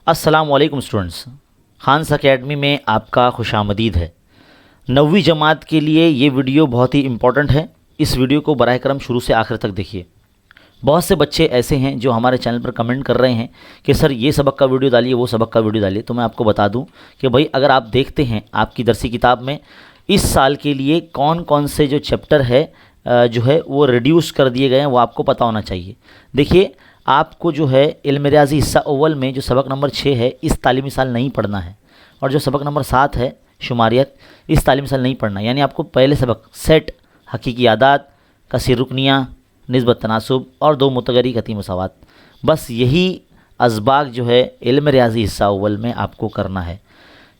अस्सलाम वालेकुम students, Khans academy में आपका खुशामदीद है। 9वीं जमात के लिए ये वीडियो बहुत ही इम्पोर्टेंट है। इस वीडियो को बराह करम शुरू से आखिर तक देखिए। बहुत से बच्चे ऐसे हैं जो हमारे चैनल पर कमेंट कर रहे हैं कि सर ये सबक का वीडियो डालिए, वो सबक का वीडियो डालिए। तो मैं आपको बता दूं कि भाई अगर आप देखते हैं आपकी दरसी किताब में इस साल के लिए कौन कौन से जो चैप्टर है जो है वो रिड्यूस कर दिए गए हैं, वो आपको पता होना चाहिए। देखिए, आपको जो है इल्म रियाज़ी हिस्सा अव्वल में जो सबक नंबर 6 है इस तालीमी साल नहीं पढ़ना है, और जो सबक नंबर 7 है शुमारियत, इस तालीमी साल नहीं पढ़ना। यानी आपको पहले सबक सेट, हकीकी आदात, कसीर रुकनियाँ, निस्बत तनासुब और दो मुतगरी कती मसावात, बस यही असबाग जो है इल्म रियाज़ी हिस्सा अव्वल में आपको करना है।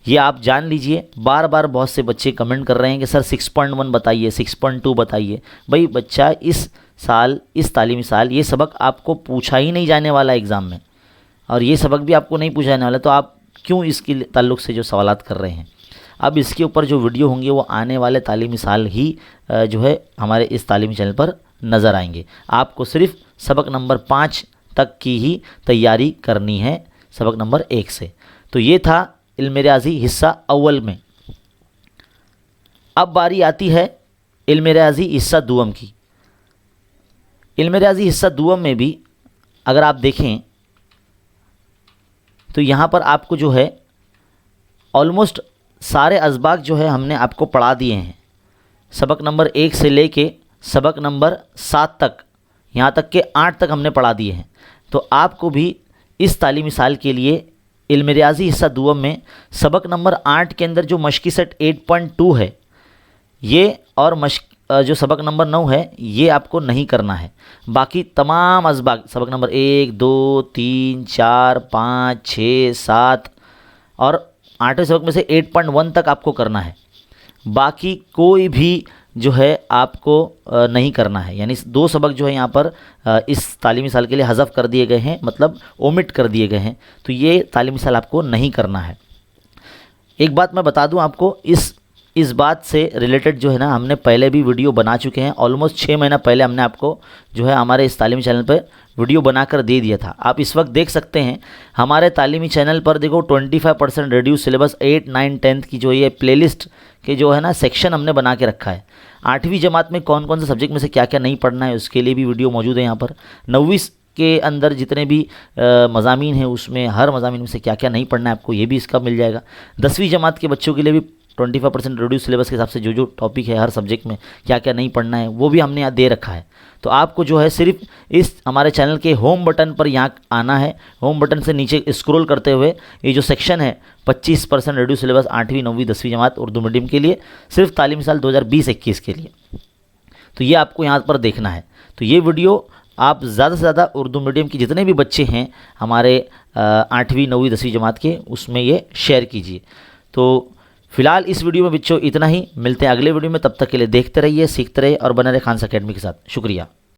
ये आप जान लीजिए। बार बार बहुत से बच्चे कमेंट कर रहे हैं कि सर 6.1 बताइए, 6.2 बताइए। भाई बच्चा इस साल, इस तालीमी साल ये सबक आपको पूछा ही नहीं जाने वाला एग्ज़ाम में, और ये सबक भी आपको नहीं पूछा जाने वाला, तो आप क्यों इसके ताल्लुक़ से जो सवालात कर रहे हैं। अब इसके ऊपर जो वीडियो होंगे वो आने वाले तालीमी साल ही जो है हमारे इस तालीमी चैनल पर नज़र आएंगे। आपको सिर्फ सबक नंबर 5 तक की ही तैयारी करनी है, सबक नंबर 1 से। तो ये था इल्म रियाज़ी हिस्सा अव्वल में। अब बारी आती है इल्म रियाज़ी हिस्सा दुअम की। इल्म रियाज़ी हिस्सा दुअम में भी अगर आप देखें तो यहाँ पर आपको जो है ऑलमोस्ट सारे असबाग जो है हमने आपको पढ़ा दिए हैं। सबक नंबर 1 से लेके सबक नंबर 7 तक, यहाँ तक के 8 तक हमने पढ़ा दिए हैं। तो आपको भी इस तालीमी साल के लिए इल्म रियाज़ी हिस्सा दुअम में सबक नंबर 8 के अंदर जो मश्की सेट 8.2 है ये, और जो सबक नंबर 9 है ये आपको नहीं करना है। बाकी तमाम असबाग सबक नंबर 1, 2, 3, 4, 5, 6, 7 और 8वें सबक में से 8.1 तक आपको करना है। बाकी कोई भी जो है आपको नहीं करना है। यानी 2 सबक जो है यहाँ पर इस तालीमी साल के लिए हज़फ कर दिए गए हैं, मतलब ओमिट कर दिए गए हैं। तो ये तालीमी साल आपको नहीं करना है। एक बात मैं बता दूं आपको, इस बात से रिलेटेड जो है ना हमने पहले भी वीडियो बना चुके हैं। ऑलमोस्ट 6 महीना पहले हमने आपको जो है हमारे इस तालीमी चैनल पर वीडियो बनाकर दे दिया था। आप इस वक्त देख सकते हैं हमारे तालीमी चैनल पर, देखो 25% रिड्यूस सिलेबस 8, 9, 10 की जो ये प्लेलिस्ट के जो है ना सेक्शन हमने बना के रखा है। 8वीं जमात में कौन कौन से सब्जेक्ट में से क्या क्या नहीं पढ़ना है उसके लिए भी वीडियो मौजूद है यहाँ पर। 9वीं के अंदर जितने भी मज़ामीन हैं उसमें हर मज़ामीन में से क्या क्या नहीं पढ़ना है आपको, ये भी इसका मिल जाएगा। 10वीं जमात के बच्चों के लिए भी 25% रिड्यूस सिलेबस के हिसाब से जो जो टॉपिक है हर सब्जेक्ट में क्या क्या नहीं पढ़ना है वो भी हमने यहाँ दे रखा है। तो आपको जो है सिर्फ इस हमारे चैनल के होम बटन पर यहाँ आना है। होम बटन से नीचे स्क्रॉल करते हुए ये जो सेक्शन है 25% रिड्यूस सिलेबस 8वीं, 9वीं, 10वीं जमात उर्दू मीडियम के लिए, सिर्फ तालीमी साल 2020-21 के लिए, तो ये आपको यहाँ पर देखना है। तो ये वीडियो आप ज़्यादा से ज़्यादा उर्दू मीडियम के जितने भी बच्चे हैं हमारे 8वीं, 9वीं, 10वीं जमात के, उसमें ये शेयर कीजिए। तो फिलहाल इस वीडियो में बच्चों इतना ही। मिलते हैं अगले वीडियो में, तब तक के लिए देखते रहिए, सीखते रहिए और बने रहे खान्स अकेडमी के साथ। शुक्रिया।